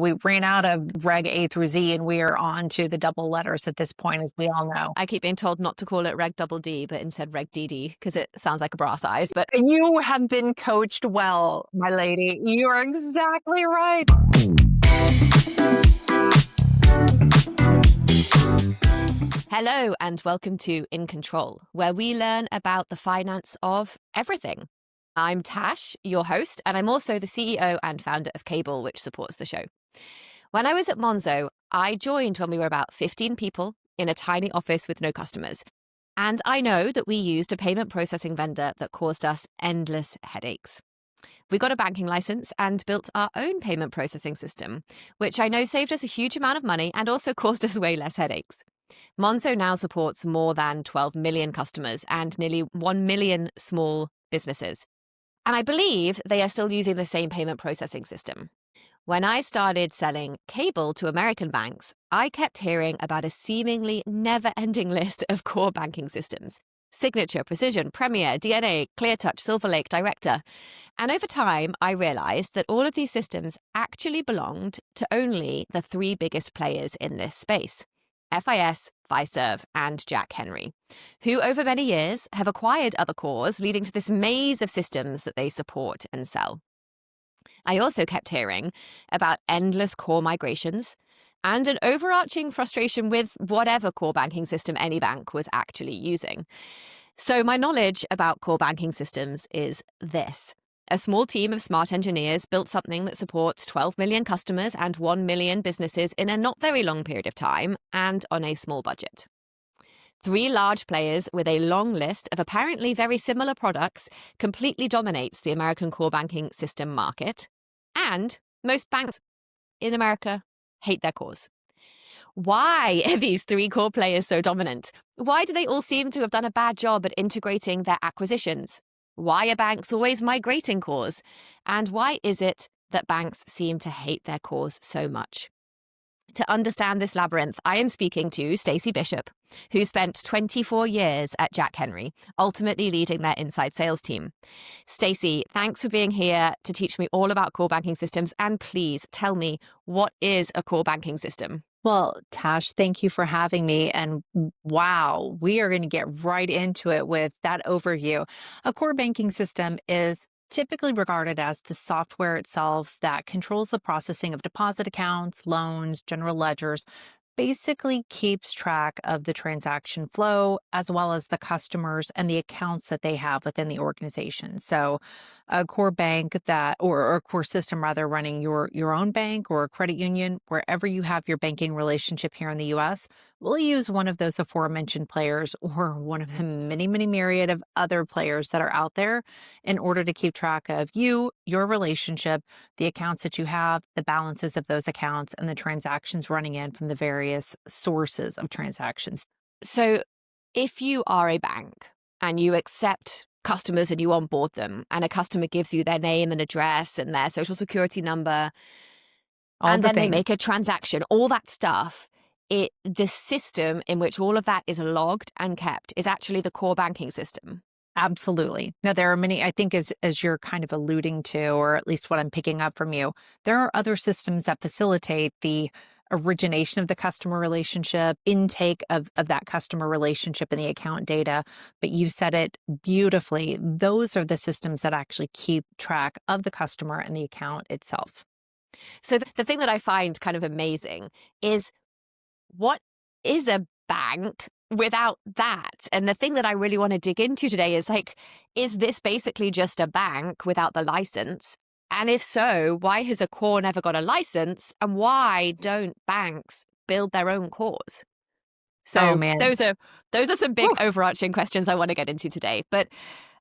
We ran out of Reg A through Z, and we are on to the double letters at this point, as we all know. I keep being told not to call it Reg double D, but instead Reg DD, because it sounds like a bra size. But You have been coached well, my lady. You are exactly right. hello and welcome to In Control, where we learn about the finance of everything. I'm Tash, your host, and I'm also the CEO and founder of Cable, which supports the show. When I was at Monzo, I joined when we were about 15 people in a tiny office with no customers. And I know that we used a payment processing vendor that caused us endless headaches. We got a banking license and built our own payment processing system, which I know saved us a huge amount of money and also caused us way less headaches. Monzo now supports more than 12 million customers and nearly 1 million small businesses. And I believe they are still using the same payment processing system. When I started selling Cable to American banks, I kept hearing about a seemingly never-ending list of core banking systems: Signature, Precision, Premier, DNA, ClearTouch, SilverLake, Director. And over time, I realized that all of these systems actually belonged to only the three biggest players in this space: FIS, Fiserv, and Jack Henry, who over many years have acquired other cores, leading to this maze of systems that they support and sell. I also kept hearing about endless core migrations and an overarching frustration with whatever core banking system any bank was actually using. So my knowledge about core banking systems is this: a small team of smart engineers built something that supports 12 million customers and 1 million businesses in a not very long period of time and on a small budget. Three large players with a long list of apparently very similar products completely dominates the American core banking system market. And most banks in America hate their cores. Why are these three core players so dominant? Why do they all seem to have done a bad job at integrating their acquisitions? Why are banks always migrating cores? And why is it that banks seem to hate their cores so much? To understand this labyrinth, I am speaking to Stacy Bishop, who spent 24 years at Jack Henry, ultimately leading their inside sales team. Stacy, thanks for being here to teach me all about core banking systems. And please tell me, what is a core banking system? Well, Tash, thank you for having me. And wow, we are going to get right into it with that overview. A core banking system is typically regarded as the software itself that controls the processing of deposit accounts, loans, general ledgers, basically keeps track of the transaction flow as well as the customers and the accounts that they have within the organization. So a core bank or a core system rather, running your own bank or a credit union, wherever you have your banking relationship here in the US, will use one of those aforementioned players or one of the many, many myriad of other players that are out there in order to keep track of your relationship, the accounts that you have, the balances of those accounts, and the transactions running in from the various sources of transactions. So if you are a bank and you accept customers and you onboard them, and a customer gives you their name and address and their social security number, and then they make a transaction, all that stuff, the system in which all of that is logged and kept is actually the core banking system. Absolutely. Now, there are many, I think, as you're kind of alluding to, or at least what I'm picking up from you, there are other systems that facilitate the origination of the customer relationship, intake of that customer relationship and the account data. But you said it beautifully. Those are the systems that actually keep track of the customer and the account itself. So the thing that I find kind of amazing is, what is a bank without that? And the thing that I really want to dig into today is is this basically just a bank without the license? And if so, why has a core never got a license? And why don't banks build their own cores? So those are some big overarching questions I want to get into today. But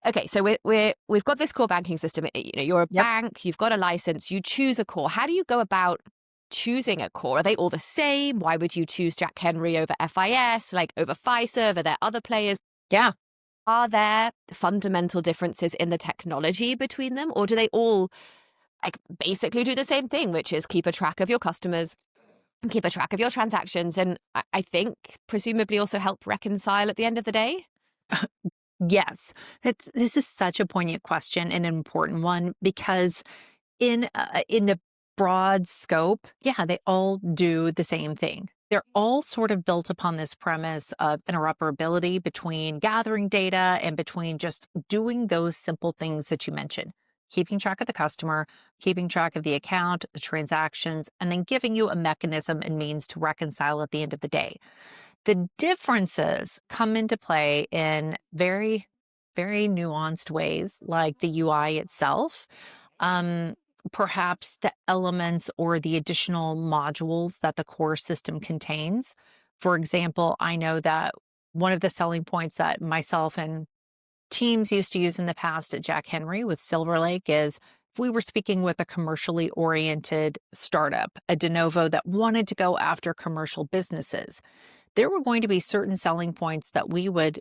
okay, so we've got this core banking system. You're a bank, you've got a license, you choose a core. How do you go about choosing a core? Are they all the same? Why would you choose Jack Henry over FIS, over Fiserv? Are there other players? Yeah. Are there fundamental differences in the technology between them? Or do they all basically do the same thing, which is keep a track of your customers and keep a track of your transactions, and I think presumably also help reconcile at the end of the day? Yes. This is such a poignant question and an important one, because in the broad scope, yeah, they all do the same thing. They're all sort of built upon this premise of interoperability between gathering data and between just doing those simple things that you mentioned, keeping track of the customer, keeping track of the account, the transactions, and then giving you a mechanism and means to reconcile at the end of the day. The differences come into play in very, very nuanced ways, like the UI itself. Um, Perhaps the elements or the additional modules that the core system contains. For example, I know that one of the selling points that myself and teams used to use in the past at Jack Henry with Silver Lake is if we were speaking with a commercially oriented startup, a de novo that wanted to go after commercial businesses, there were going to be certain selling points that we would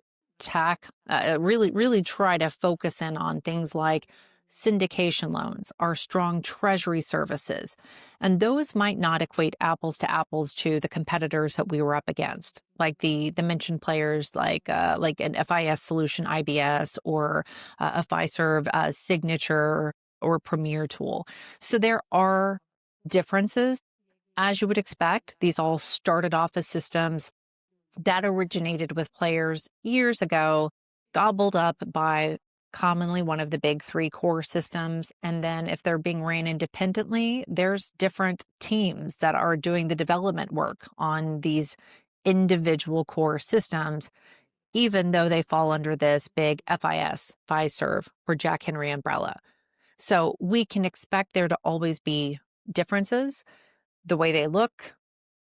really try to focus in on, things like syndication loans, our strong treasury services. And those might not equate apples to apples to the competitors that we were up against, like the mentioned players like an FIS solution, IBS, or a Fiserv signature or premier tool. So there are differences. As you would expect, these all started off as systems that originated with players years ago, gobbled up by commonly one of the big three core systems. And then if they're being ran independently, there's different teams that are doing the development work on these individual core systems, even though they fall under this big FIS, Fiserv, or Jack Henry umbrella. So we can expect there to always be differences, the way they look,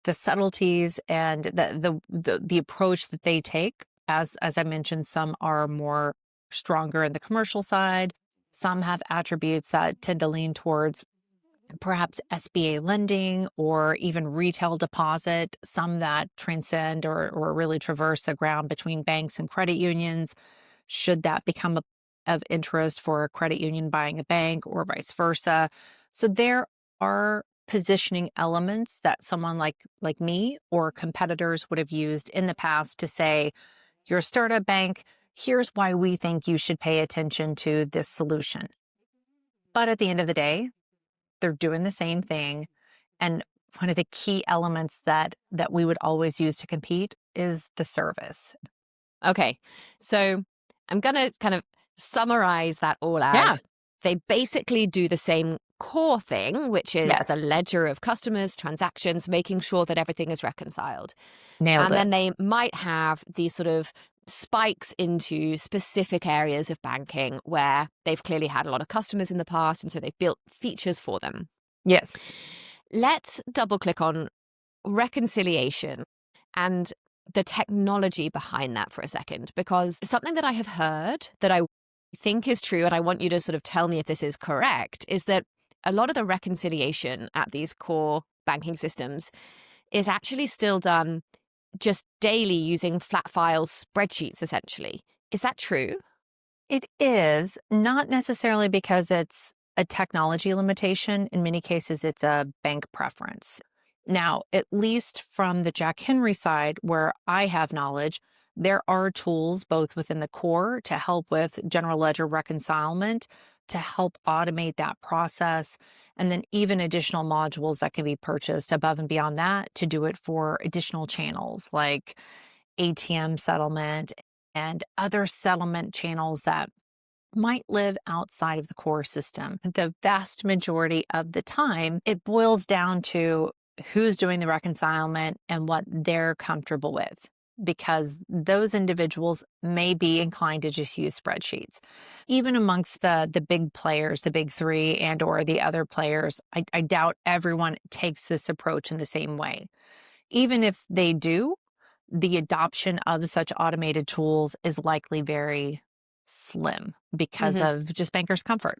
the subtleties, and the approach that they take. As I mentioned, some are more stronger in the commercial side. Some have attributes that tend to lean towards perhaps SBA lending or even retail deposit, some that transcend or really traverse the ground between banks and credit unions, should that become of interest for a credit union buying a bank or vice versa. So there are positioning elements that someone like me or competitors would have used in the past to say, you're a startup bank, here's why we think you should pay attention to this solution. But at the end of the day, they're doing the same thing. And one of the key elements that we would always use to compete is the service. Okay. So I'm going to kind of summarize that all Yeah. as they basically do the same core thing, which is Yes. the ledger of customers, transactions, making sure that everything is reconciled. Nailed And it. then they might have these sort of spikes into specific areas of banking where they've clearly had a lot of customers in the past, and so they've built features for them. Yes. Let's double click on reconciliation and the technology behind that for a second, because something that I have heard that I think is true, and I want you to sort of tell me if this is correct, is that a lot of the reconciliation at these core banking systems is actually still done just daily using flat file spreadsheets, essentially. Is that true? It is not necessarily because it's a technology limitation. In many cases, it's a bank preference. Now, at least from the Jack Henry side, where I have knowledge, there are tools both within the core to help with general ledger reconcilement, to help automate that process, and then even additional modules that can be purchased above and beyond that to do it for additional channels like ATM settlement and other settlement channels that might live outside of the core system. The vast majority of the time, it boils down to who's doing the reconcilement and what they're comfortable with, because those individuals may be inclined to just use spreadsheets. Even amongst the big players, the big three and or the other players, I doubt everyone takes this approach in the same way. Even if they do, the adoption of such automated tools is likely very slim because Hmm. of just bankers' comfort.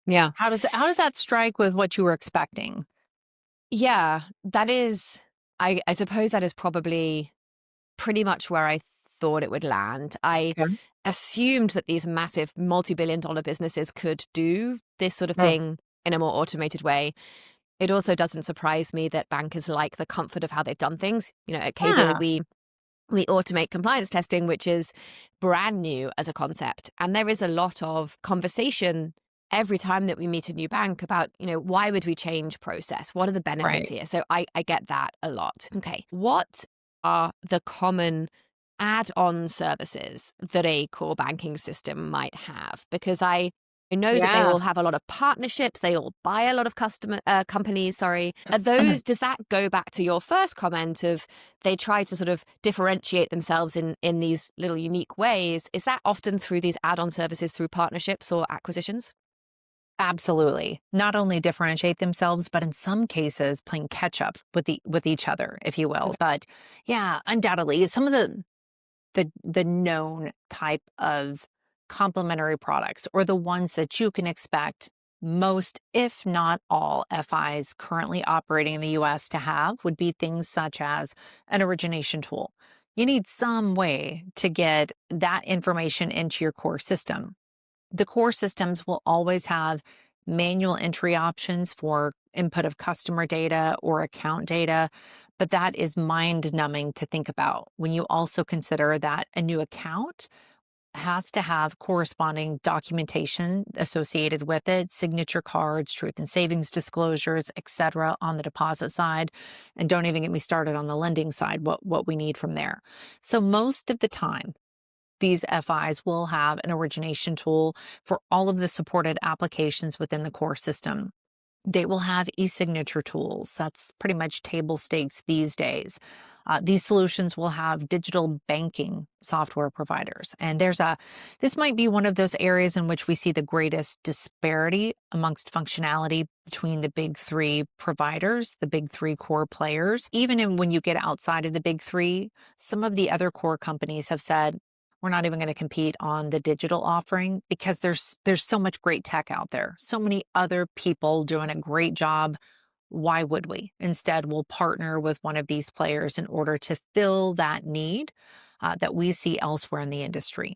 Yeah. How does that strike with what you were expecting? Yeah, that is, I suppose that is probably pretty much where I thought it would land. I Okay. assumed that these massive multi-billion-dollar businesses could do this sort of Oh, thing in a more automated way. It also doesn't surprise me that bankers like the comfort of how they've done things. You know, at Cable, yeah. we automate compliance testing, which is brand new as a concept. And there is a lot of conversation every time that we meet a new bank about, why would we change process? What are the benefits Right. here? So I get that a lot. Okay. What are the common add-on services that a core banking system might have? Because I know that they Yeah. all have a lot of partnerships. They all buy a lot of companies. Sorry, are those? Does that go back to your first comment of they try to sort of differentiate themselves in these little unique ways? Is that often through these add-on services through partnerships or acquisitions? Absolutely. Not only differentiate themselves, but in some cases playing catch up with each other, if you will. But yeah, undoubtedly, some of the known type of complementary products, or the ones that you can expect most, if not all, FIs currently operating in the US to have, would be things such as an origination tool. You need some way to get that information into your core system. The core systems will always have manual entry options for input of customer data or account data, but that is mind numbing to think about when you also consider that a new account has to have corresponding documentation associated with it, signature cards, truth and savings disclosures, etc. on the deposit side. And don't even get me started on the lending side, what we need from there. So most of the time, these FIs will have an origination tool for all of the supported applications within the core system. They will have e-signature tools. That's pretty much table stakes these days. These solutions will have digital banking software providers. And this might be one of those areas in which we see the greatest disparity amongst functionality between the big three providers, the big three core players. When you get outside of the big three, some of the other core companies have said, we're not even going to compete on the digital offering because there's so much great tech out there. So many other people doing a great job. Why would we? Instead, we'll partner with one of these players in order to fill that need that we see elsewhere in the industry.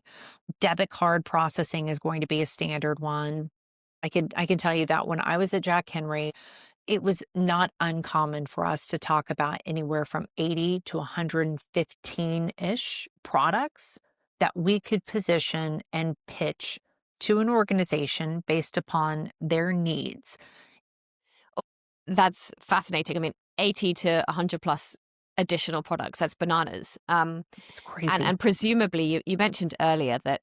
Debit card processing is going to be a standard one. I can tell you that when I was at Jack Henry, it was not uncommon for us to talk about anywhere from 80 to 115-ish products that we could position and pitch to an organization based upon their needs. That's fascinating. I mean, 80 to 100 plus additional products. That's bananas. It's And crazy. and presumably, you mentioned earlier that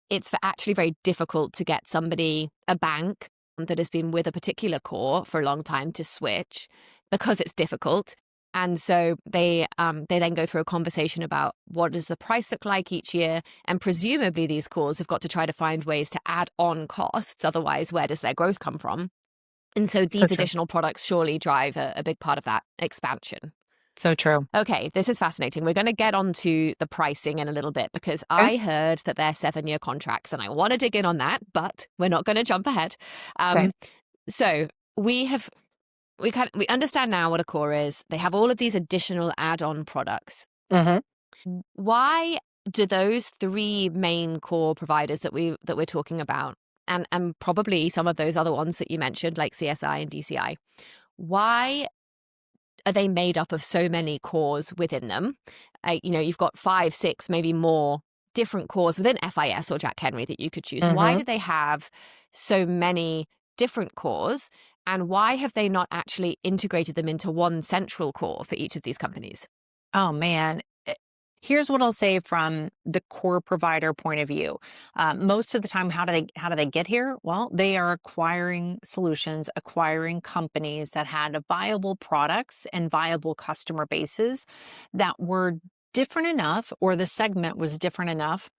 it's actually very difficult to get a bank that has been with a particular core for a long time to switch because it's difficult. And so they then go through a conversation about what does the price look like each year. And presumably these cores have got to try to find ways to add on costs. Otherwise, where does their growth come from? And so So these true. additional products surely drive a big part of that expansion. So true. Okay, this is fascinating. We're going to get onto the pricing in a little bit because Okay. I heard that they're 7-year contracts and I want to dig in on that, but we're not going to jump ahead. Okay. So we understand now what a core is. They have all of these additional add-on products. Mm-hmm. Why do those three main core providers that we're talking about, and probably some of those other ones that you mentioned, like CSI and DCI, why are they made up of so many cores within them? You've got 5, 6, maybe more different cores within FIS or Jack Henry that you could choose. Why Mm-hmm. do they have so many different cores? And why have they not actually integrated them into one central core for each of these companies? Oh man. Here's what I'll say from the core provider point of view. Most of the time, how do they get here? Well, they are acquiring solutions, acquiring companies that had viable products and viable customer bases that were different enough, or the segment was different enough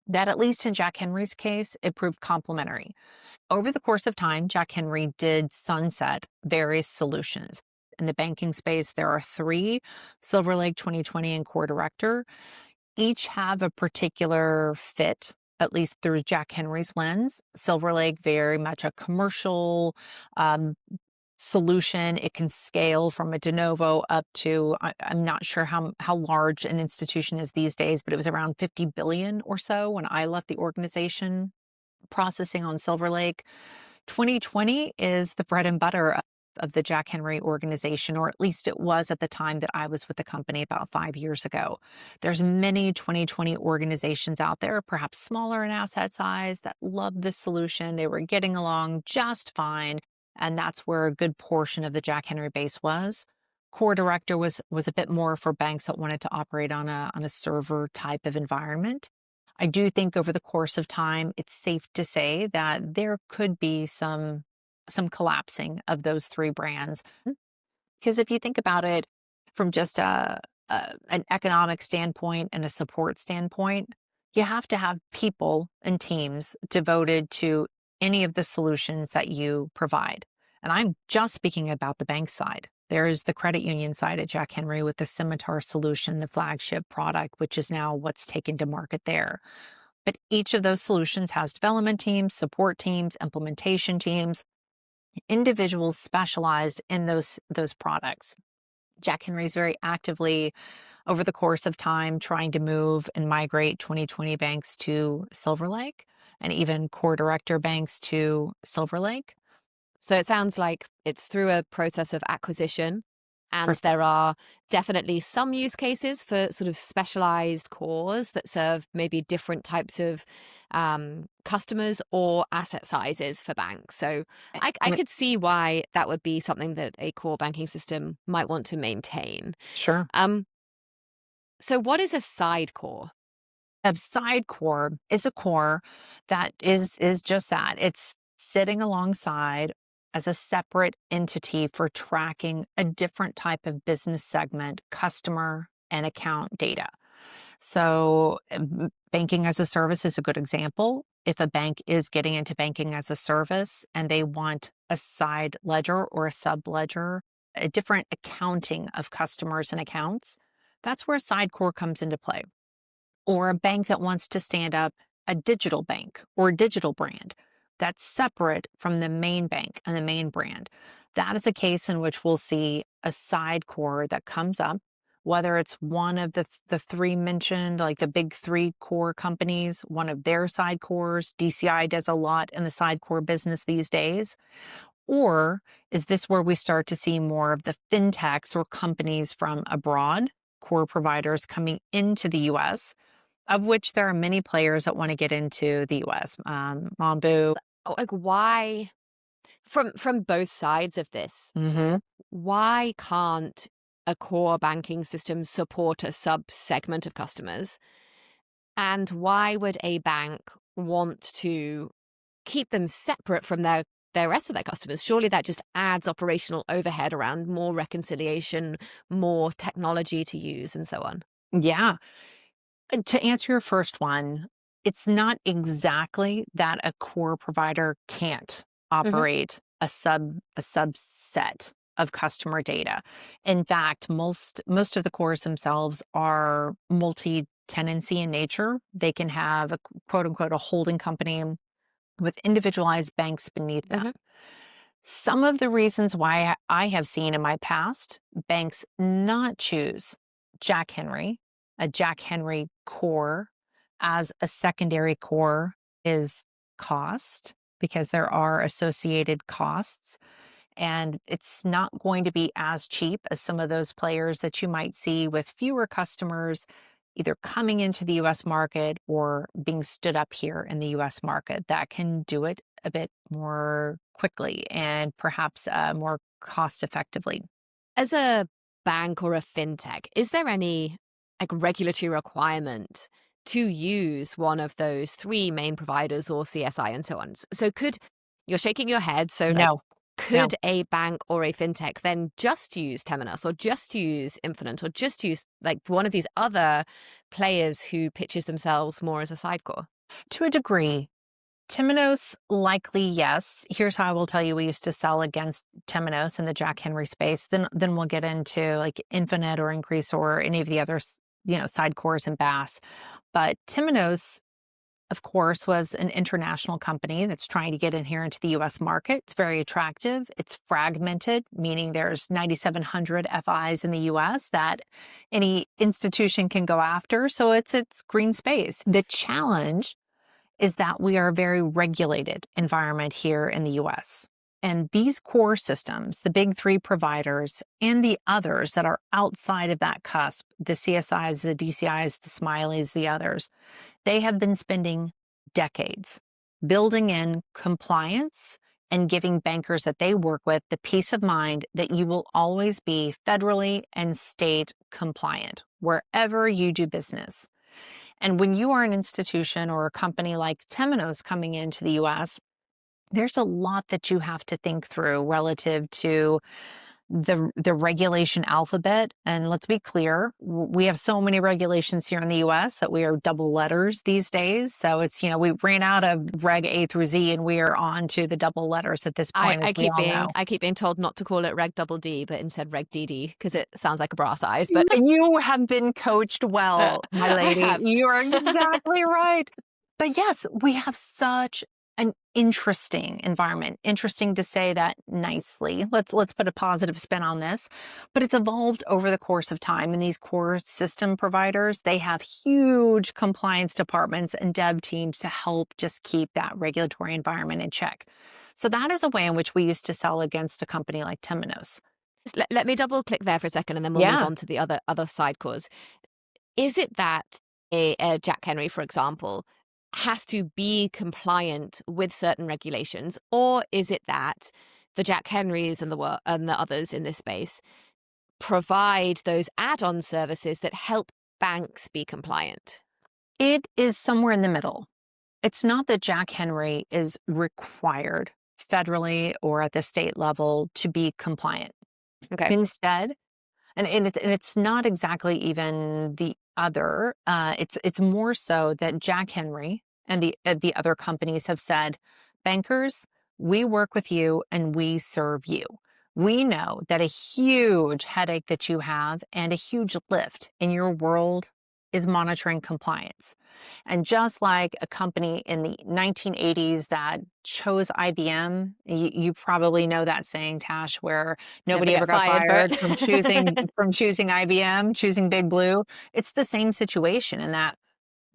that, at least in Jack Henry's case, it proved complementary. Over the course of time, Jack Henry did sunset various solutions. In the banking space, there are three: Silver Lake, 2020, and Core Director. Each have a particular fit, at least through Jack Henry's lens. Silver Lake, very much a commercial um, solution. It can scale from a de novo up to, I'm not sure how large an institution is these days, but it was around 50 billion or so when I left the organization processing on Silver Lake. 2020 is the bread and butter of the Jack Henry organization, or at least it was at the time that I was with the company about 5 years ago. There's many 2020 organizations out there, perhaps smaller in asset size, that love this solution. They were getting along just fine. And that's where a good portion of the Jack Henry base was. Core Director was a bit more for banks that wanted to operate on a server type of environment. I do think over the course of time, it's safe to say that there could be some collapsing of those three brands. Because if you think about it from just an economic standpoint and a support standpoint, you have to have people and teams devoted to any of the solutions that you provide. And I'm just speaking about the bank side. There is the credit union side at Jack Henry with the Scimitar solution, the flagship product, which is now what's taken to market there. But each of those solutions has development teams, support teams, implementation teams, individuals specialized in those products. Jack Henry's very actively over the course of time trying to move and migrate 2020 banks to Silver Lake and even core director banks to Silver Lake. So it sounds like it's through a process of acquisition, For and there are definitely some use cases for sort of specialized cores that serve maybe different types of customers or asset sizes for banks. So I could see why that would be something that a core banking system might want to maintain. Sure. So what is a side core? A side core is a core that is just that. It's sitting alongside as a separate entity for tracking a different type of business segment, customer and account data. So, banking as a service is a good example. If a bank is getting into banking as a service and they want a side ledger or a sub ledger, a different accounting of customers and accounts, that's where side core comes into play. Or a bank that wants to stand up a digital bank or a digital brand that's separate from the main bank and the main brand. That is a case in which we'll see a side core that comes up, whether it's one of the three mentioned, like the big three core companies, one of their side cores. DCI does a lot in the side core business these days. Or is this where we start to see more of the fintechs or companies from abroad, core providers coming into the US, of which there are many players that want to get into the US? Monzo. Like why from both sides of this, Hmm. why can't a core banking system support a sub-segment of customers? And why would a bank want to keep them separate from their rest of their customers? Surely that just adds operational overhead around more reconciliation, more technology to use, and so on. Yeah. To answer your first one, it's not exactly that a core provider can't Hmm. operate a subset of customer data. In fact, most of the cores themselves are multi-tenancy in nature. They can have a quote unquote a holding company with individualized banks beneath them. Hmm. Some of the reasons why I have seen in my past banks not choose Jack Henry, a Jack Henry core, as a secondary core is cost, because there are associated costs. And it's not going to be as cheap as some of those players that you might see with fewer customers either coming into the US market or being stood up here in the US market that can do it a bit more quickly and perhaps more cost effectively. As a bank or a fintech, is there any like regulatory requirement to use one of those three main providers or CSI and so on? So could you're shaking your head, so like No, no. could a bank or a fintech then just use Temenos or just use Infinite or just use like one of these other players who pitches themselves more as a sidecar? To a degree, Temenos, likely yes. Here's how I will tell you we used to sell against Temenos in the Jack Henry space. Then we'll get into like Infinite or Increase or any of the other, side cores and BaaS. But Temenos, of course, was an international company that's trying to get in here into the US market. It's very attractive. It's fragmented, meaning there's 9,700 FIs in the US that any institution can go after. So it's green space. The challenge is that we are a very regulated environment here in the US. And these core systems, the big three providers and the others that are outside of that cusp, the CSIs, the DCIs, the Smileys, the others, they have been spending decades building in compliance and giving bankers that they work with the peace of mind that you will always be federally and state compliant wherever you do business. And when you are an institution or a company like Temenos coming into the US, there's a lot that you have to think through relative to the regulation alphabet. And let's be clear, we have so many regulations here in the US that we are double letters these days. So it's, we ran out of Reg A through Z and we are on to the double letters at this point, as we all know. I keep being told not to call it Reg double D, but instead Reg DD, because it sounds like a bra size. But you have been coached well, my lady. You are exactly right. But yes, we have such an interesting environment. Interesting to say that nicely. Let's put a positive spin on this. But it's evolved over the course of time. And these core system providers, they have huge compliance departments and dev teams to help just keep that regulatory environment in check. So that is a way in which we used to sell against a company like Temenos. Let me double click there for a second, and then we'll move on to the other side cores. Is it that a Jack Henry, for example, has to be compliant with certain regulations, or is it that the Jack Henrys and the others in this space provide those add-on services that help banks be compliant? It is somewhere in the middle. It's not that Jack Henry is required federally or at the state level to be compliant. Okay. Instead, and it's not exactly even the other. It's more so that Jack Henry and the other companies have said, bankers, we work with you and we serve you. We know that a huge headache that you have and a huge lift in your world is monitoring compliance. And just like a company in the 1980s that chose IBM, you probably know that saying, Tash, where nobody ever got fired from choosing IBM, choosing Big Blue. It's the same situation in that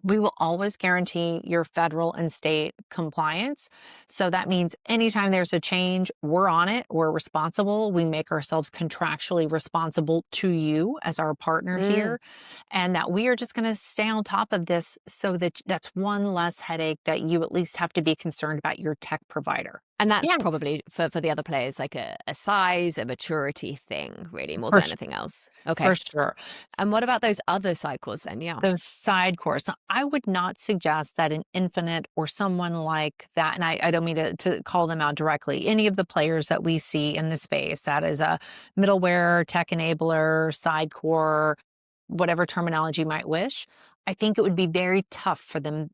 we will always guarantee your federal and state compliance. So that means anytime there's a change, we're on it, we're responsible. We make ourselves contractually responsible to you as our partner here. And that we are just going to stay on top of this so that that's one less headache that you at least have to be concerned about your tech provider. And that's probably for the other players, like a size, a maturity thing, really, more than anything else. Okay. For sure. And what about those other side cores then? Yeah. Those side cores. I would not suggest that an Infinite or someone like that, and I don't mean to call them out directly, any of the players that we see in the space, that is a middleware, tech enabler, side core, whatever terminology you might wish, I think it would be very tough for them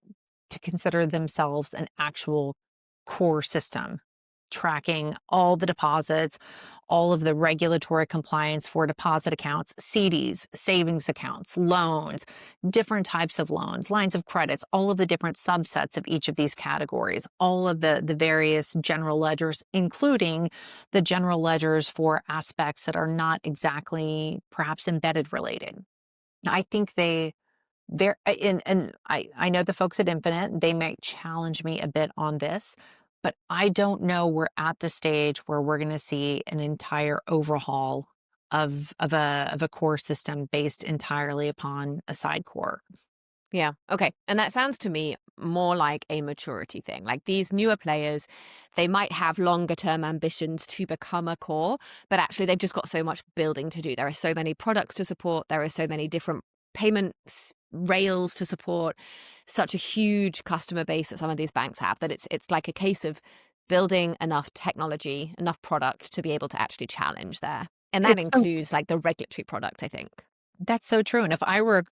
to consider themselves an actual core system, tracking all the deposits, all of the regulatory compliance for deposit accounts, CDs, savings accounts, loans, different types of loans, lines of credits, all of the different subsets of each of these categories, all of the various general ledgers, including the general ledgers for aspects that are not exactly perhaps embedded related. I think I know the folks at Infinite, they might challenge me a bit on this, but I don't know we're at the stage where we're going to see an entire overhaul of a core system based entirely upon a side core. Yeah. Okay. And that sounds to me more like a maturity thing. Like these newer players, they might have longer term ambitions to become a core, but actually they've just got so much building to do. There are so many products to support. There are so many different payments rails to support, such a huge customer base that some of these banks have, that it's like a case of building enough technology, enough product to be able to actually challenge there. And that includes like the regulatory product, I think. That's so true. And if I were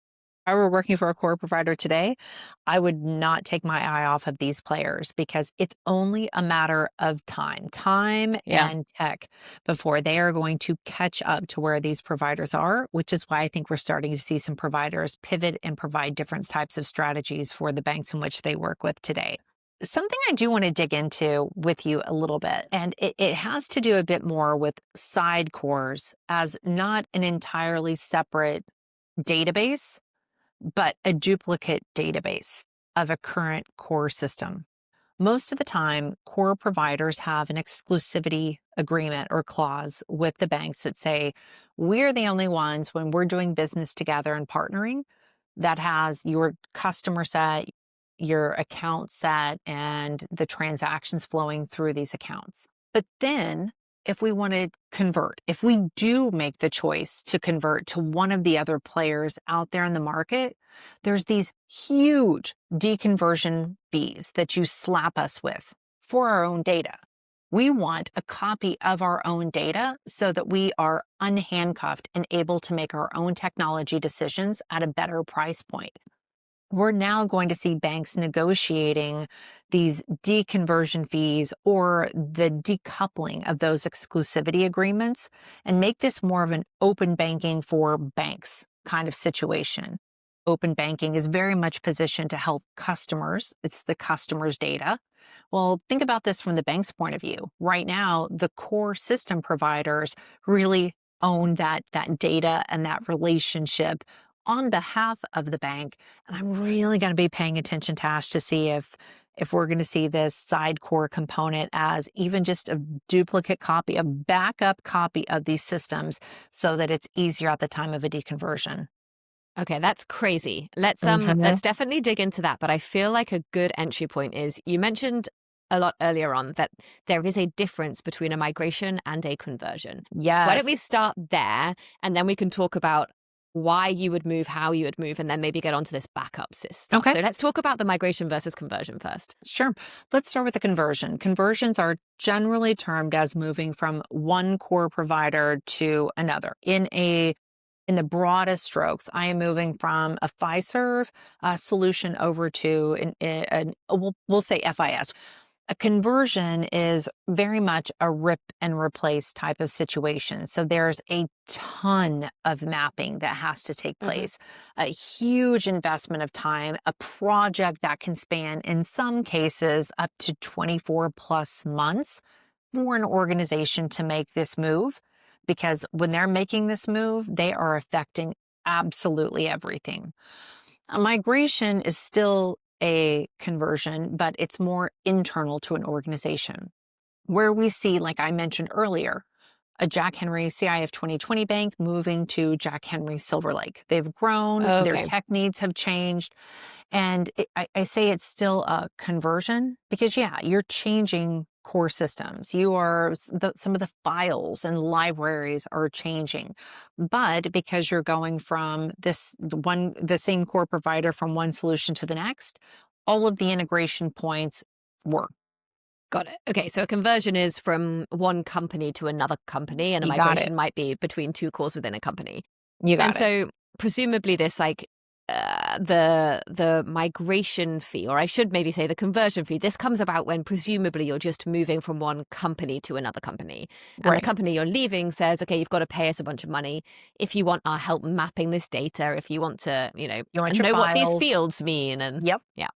working for a core provider today, I would not take my eye off of these players because it's only a matter of time and tech before they are going to catch up to where these providers are, which is why I think we're starting to see some providers pivot and provide different types of strategies for the banks in which they work with today. Something I do want to dig into with you a little bit, and it has to do a bit more with side cores as not an entirely separate database, but a duplicate database of a current core system. Most of the time, core providers have an exclusivity agreement or clause with the banks that say, we're the only ones when we're doing business together and partnering that has your customer set, your account set, and the transactions flowing through these accounts. But then, if we want to convert, if we do make the choice to convert to one of the other players out there in the market, there's these huge deconversion fees that you slap us with for our own data. We want a copy of our own data so that we are unhandcuffed and able to make our own technology decisions at a better price point. We're now going to see banks negotiating these deconversion fees or the decoupling of those exclusivity agreements and make this more of an open banking for banks kind of situation. Open banking is very much positioned to help customers. It's the customer's data. Well, think about this from the bank's point of view. Right now, the core system providers really own that data and that relationship on behalf of the bank. And I'm really going to be paying attention, Tash, to see if we're going to see this side core component as even just a duplicate copy, a backup copy of these systems so that it's easier at the time of a deconversion. Okay, that's crazy. Mhm. Let's definitely dig into that, but I feel like a good entry point is you mentioned a lot earlier on that there is a difference between a migration and a conversion. Why don't we Yes. start there and then we can talk about why you would move, how you would move, and then maybe get onto this backup stuff. Okay. So let's talk about the migration versus conversion first. Sure. Let's start with the conversion. Conversions are generally termed as moving from one core provider to another. In the broadest strokes, I am moving from a Fiserv solution over to we'll say FIS. A conversion is very much a rip and replace type of situation. So there's a ton of mapping that has to take Hmm. place, a huge investment of time, a project that can span, in some cases, up to 24 plus months for an organization to make this move. Because when they're making this move, they are affecting absolutely everything. A migration is still a conversion, but it's more internal to an organization. Where we see, like I mentioned earlier, a Jack Henry CIF 2020 bank moving to Jack Henry Silver Lake. They've grown, their Okay. tech needs have changed. And I say it's still a conversion because, yeah, you're changing core systems. Some of the files and libraries are changing. But because you're going from the same core provider from one solution to the next, all of the integration points work. Got it. Okay, so a conversion is from one company to another company, and a You got it. migration might be between two cores within a company. You And got it. so presumably this the migration fee, or I should maybe say the conversion fee, this comes about when presumably you're just moving from one company to another company. And the Right. company you're leaving says, okay, you've got to pay us a bunch of money if you want our help mapping this data, if you want to, You want your know what these files. fields mean. And Yep. yeah.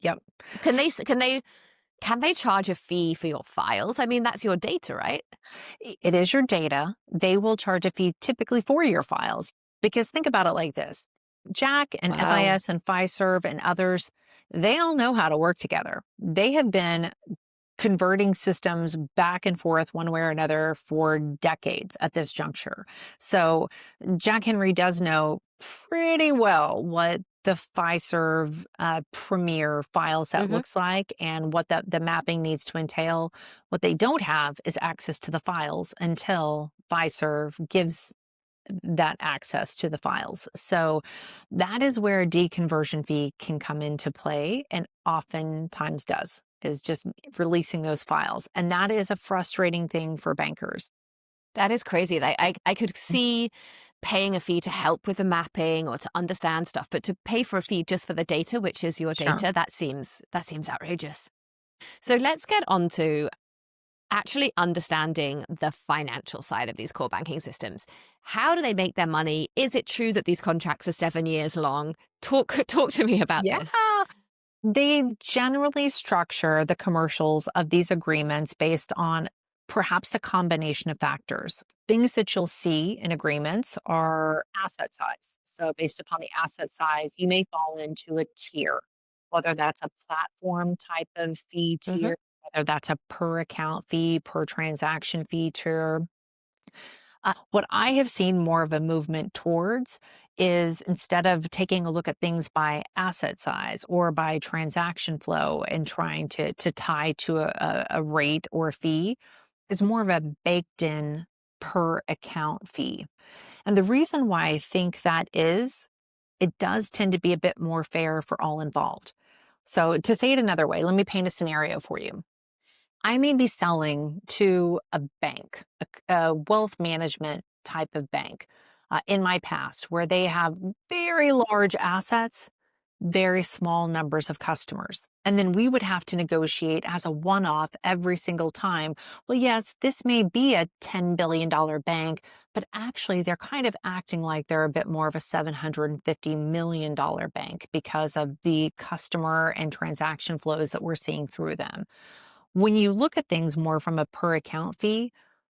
Yep. Can they charge a fee for your files? I mean, that's your data, right? It is your data. They will charge a fee typically for your files. Because think about it like this: Jack and Wow. FIS and Fiserv and others, they all know how to work together. They have been converting systems back and forth one way or another for decades at this juncture. So Jack Henry does know pretty well what the Fiserv Premier file set Hmm. looks like and what the mapping needs to entail. What they don't have is access to the files until Fiserv gives that access to the files. So that is where a deconversion fee can come into play and oftentimes does, is just releasing those files. And that is a frustrating thing for bankers. That is crazy. Like I could see paying a fee to help with the mapping or to understand stuff, but to pay for a fee just for the data, which is your Sure. data, that seems outrageous. So let's get on to actually understanding the financial side of these core banking systems. How do they make their money? Is it true that these contracts are 7 years long? Talk to me about Yeah. this. They generally structure the commercials of these agreements based on perhaps a combination of factors. Things that you'll see in agreements are asset size. So, based upon the asset size, you may fall into a tier. whether that's a platform type of fee Hmm. tier, whether that's a per account fee, per transaction fee tier. What I have seen more of a movement towards is instead of taking a look at things by asset size or by transaction flow and trying to tie to a rate or fee, is more of a baked in per account fee. And the reason why I think that is, it does tend to be a bit more fair for all involved. So, to say it another way, let me paint a scenario for you. I may be selling to a bank, a wealth management type of bank in my past, where they have very large assets, very small numbers of customers. And then we would have to negotiate as a one off every single time. Well, yes, this may be a $10 billion bank, but actually they're kind of acting like they're a bit more of a $750 million bank because of the customer and transaction flows that we're seeing through them. When you look at things more from a per account fee,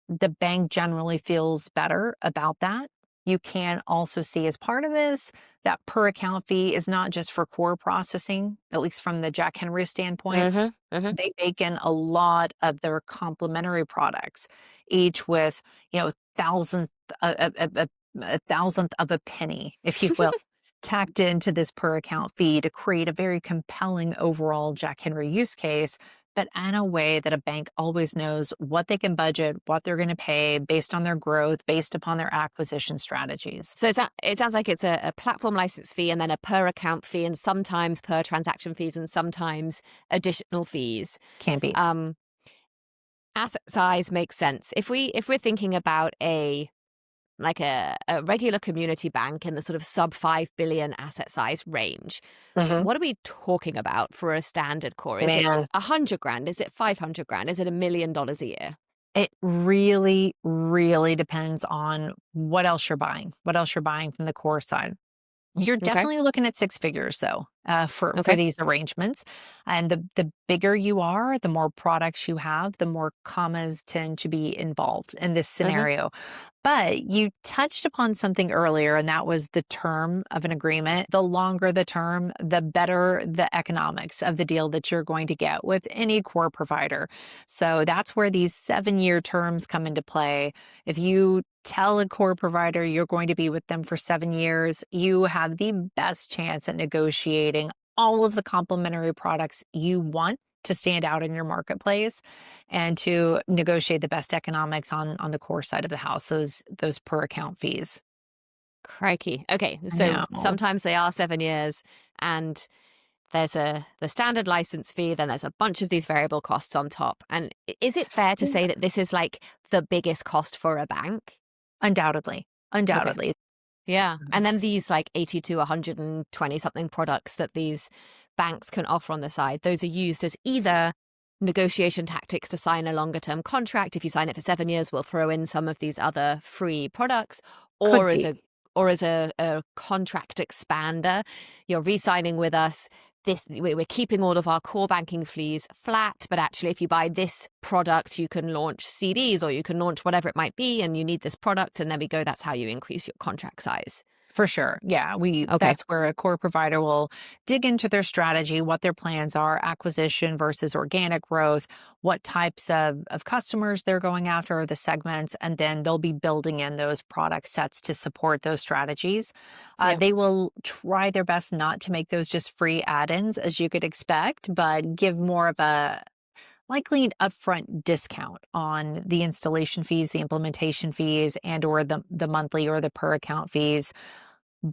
the bank generally feels better about that. You can also see as part of this that per account fee is not just for core processing, at least from the Jack Henry standpoint. Hmm. Hmm. They bake in a lot of their complementary products, each with, thousandth a thousandth of a penny, if you will, tacked into this per account fee to create a very compelling overall Jack Henry use case, but in a way that a bank always knows what they can budget, what they're going to pay based on their growth, based upon their acquisition strategies. So it sounds like it's a platform license fee and then a per account fee and sometimes per transaction fees and sometimes additional fees. Can be. Um, Asset size makes sense. If we're thinking about a regular community bank in the sort of sub 5 billion asset size range, Mhm. what are we talking about for a standard core? Is it Man, 100 grand? Is it 500 grand? Is it $1 million a year? it really, really depends on what else you're buying, what else you're buying from the core side. You're Okay. definitely looking at six figures though, for Okay. these arrangements. And the bigger you are, the more products you have, the more commas tend to be involved in this Hmm. scenario. But you touched upon something earlier, and that was the term of an agreement. The longer the term, the better the economics of the deal that you're going to get with any core provider. So that's where these 7 year terms come into play. If you tell a core provider you're going to be with them for 7 years, you have the best chance at negotiating all of the complementary products you want to stand out in your marketplace and to negotiate the best economics on the core side of the house, those per account fees. Crikey. Okay. I So know. sometimes they are 7 years and there's the standard license fee, then there's a bunch of these variable costs on top. And is it fair to say Yeah. that this is like the biggest cost for a bank? Undoubtedly. Okay. Undoubtedly. Yeah. And then these like 80 to 120 something products that these banks can offer on the side, those are used as either negotiation tactics to sign a longer term contract. If you sign it for 7 years, we'll throw in some of these other free products, Could or as be. a contract expander. You're re-signing with us. We're keeping all of our core banking fees flat, but actually, if you buy this product, you can launch CDs or you can launch whatever it might be, and you need this product, and then we go. That's how you increase your contract size. For sure. Yeah, Okay. that's where a core provider will dig into their strategy, what their plans are, acquisition versus organic growth, what types of customers they're going after, or the segments, and then they'll be building in those product sets to support those strategies. Yeah. They will try their best not to make those just free add-ins, as you could expect, but give more of a likely an upfront discount on the installation fees, the implementation fees, and or the monthly or the per account fees.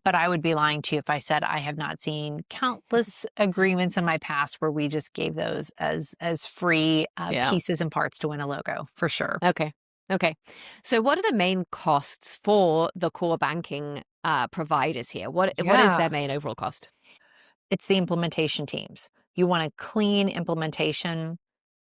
But I would be lying to you if I said I have not seen countless agreements in my past where we just gave those as free Yeah. pieces and parts to win a logo, for sure. Okay. Okay. So what are the main costs for the core banking providers here? What is Yeah. their main overall cost? It's the implementation teams. You want a clean implementation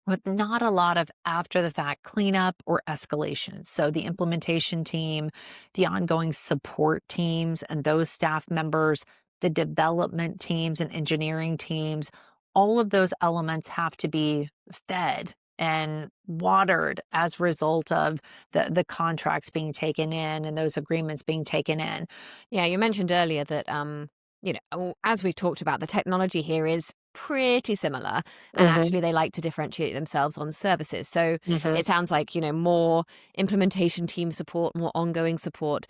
with not a lot of after the fact cleanup or escalation. So the implementation team, the ongoing support teams and those staff members, the development teams and engineering teams, all of those elements have to be fed and watered as a result of the contracts being taken in and those agreements being taken in. Yeah, you mentioned earlier that as we've talked about, the technology here is pretty similar, and Hmm. actually they like to differentiate themselves on services. So Hmm. it sounds like, more implementation team support, more ongoing support,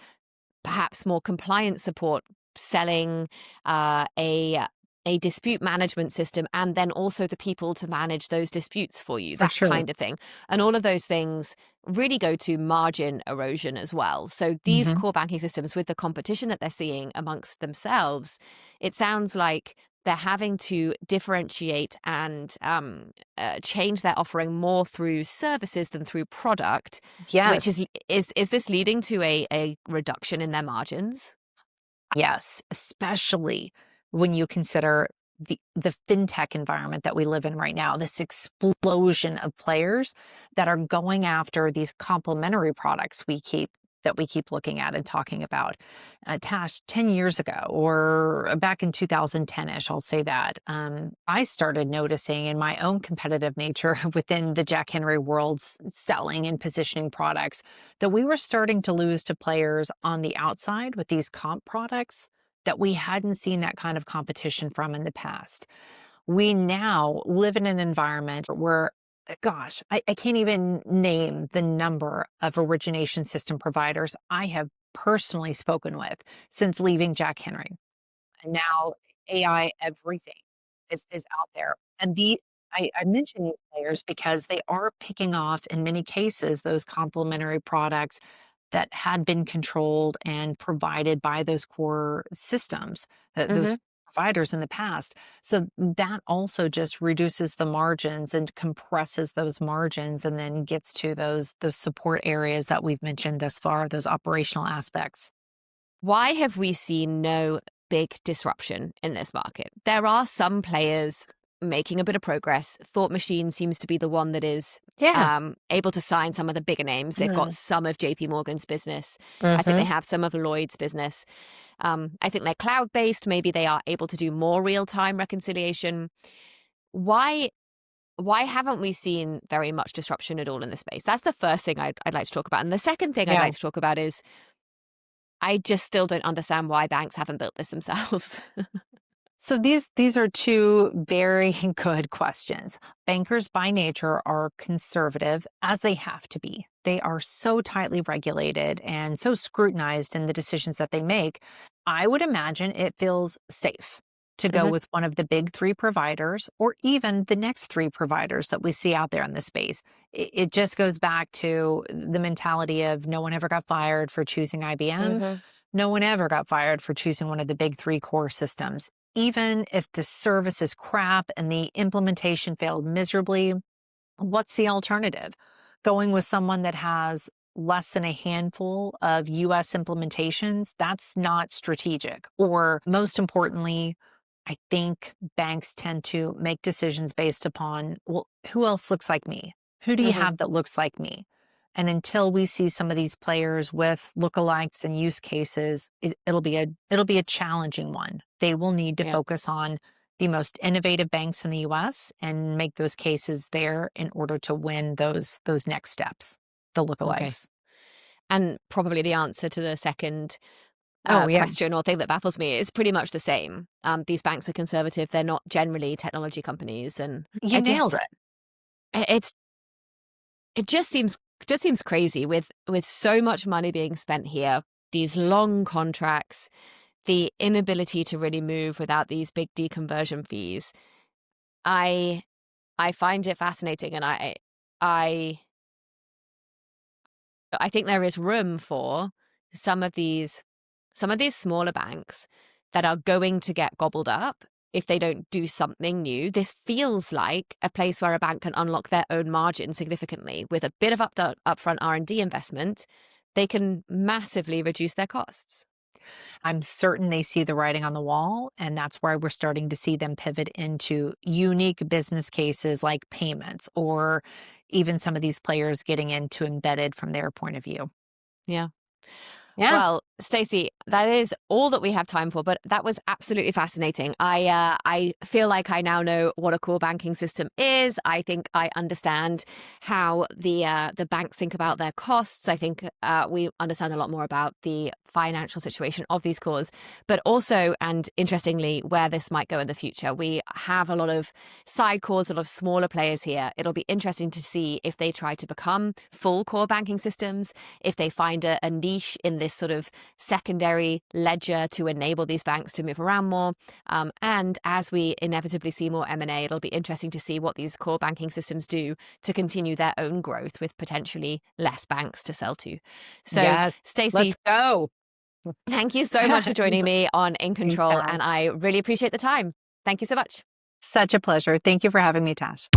perhaps more compliance support, selling a dispute management system, and then also the people to manage those disputes for you, For that sure. kind of thing. And all of those things really go to margin erosion as well. So these Hmm. core banking systems, with the competition that they're seeing amongst themselves, it sounds like they're having to differentiate and change their offering more through services than through product, which Yes. is this leading to a reduction in their margins? Yes, especially when you consider the fintech environment that we live in right now, this explosion of players that are going after these complementary products we keep looking at and talking about. Tash, 10 years ago, or back in 2010-ish, I'll say that, I started noticing in my own competitive nature within the Jack Henry world's selling and positioning products that we were starting to lose to players on the outside with these comp products that we hadn't seen that kind of competition from in the past. We now live in an environment where, gosh, I can't even name the number of origination system providers I have personally spoken with since leaving Jack Henry. And now AI everything is out there. And I mention these players because they are picking off, in many cases, those complementary products that had been controlled and provided by those core systems, those Hmm. providers in the past. So that also just reduces the margins and compresses those margins and then gets to those support areas that we've mentioned thus far, those operational aspects. Why have we seen no big disruption in this market? There are some players making a bit of progress. Thought Machine seems to be the one that is Yeah. able to sign some of the bigger names. They've got Mm-hmm. some of JP Morgan's business. I think they have some of Lloyd's business. I think they're cloud based. Maybe they are able to do more real time reconciliation. Why why haven't we seen very much disruption at all in this space? That's the first thing I'd like to talk about. And the second thing I'd Yeah. like to talk about is I just still don't understand why banks haven't built this themselves. So these are two very good questions. Bankers by nature are conservative, as they have to be. They are so tightly regulated and so scrutinized in the decisions that they make. I would imagine it feels safe to go Hmm. with one of the big three providers or even the next three providers that we see out there in the space. It just goes back to the mentality of no one ever got fired for choosing IBM. Hmm. No one ever got fired for choosing one of the big three core systems. Even if the service is crap and the implementation failed miserably, what's the alternative? Going with someone that has less than a handful of US implementations, that's not strategic. Or most importantly, I think banks tend to make decisions based upon, well, who else looks like me? Who do you Hmm. have that looks like me? And until we see some of these players with lookalikes and use cases, it'll be a challenging one. They will need to Yeah. focus on the most innovative banks in the US and make those cases there in order to win those next steps, the Okay. lookalikes. And probably the answer to the second Oh, yeah. question or thing that baffles me is pretty much the same. These banks are conservative. They're not generally technology companies, and You it nailed just it. it's it just seems crazy with so much money being spent here. These long contracts, the inability to really move without these big deconversion fees. I I find it fascinating, and I I think there is room for some of these smaller banks that are going to get gobbled up if they don't do something new. This feels like a place where a bank can unlock their own margin significantly with a bit of upfront R&D investment. They can massively reduce their costs. I'm certain they see the writing on the wall, and that's why we're starting to see them pivot into unique business cases like payments or even some of these players getting into embedded from their point of view. Yeah. Yeah. Well, Stacey, that is all that we have time for, but that was absolutely fascinating. I feel like I now know what a core banking system is. I think I understand how the banks think about their costs. I think we understand a lot more about the financial situation of these cores, but also, and interestingly, where this might go in the future. We have a lot of side cores, a lot of smaller players here. It'll be interesting to see if they try to become full core banking systems, if they find a niche in this sort of secondary ledger to enable these banks to move around more. And as we inevitably see more M&A, it'll be interesting to see what these core banking systems do to continue their own growth with potentially less banks to sell to. So, Yes, Stacey, let's go. thank you so much for joining me on In Thanks, Control, Tash. and I really appreciate the time. Thank you so much. Such a pleasure. Thank you for having me, Tash.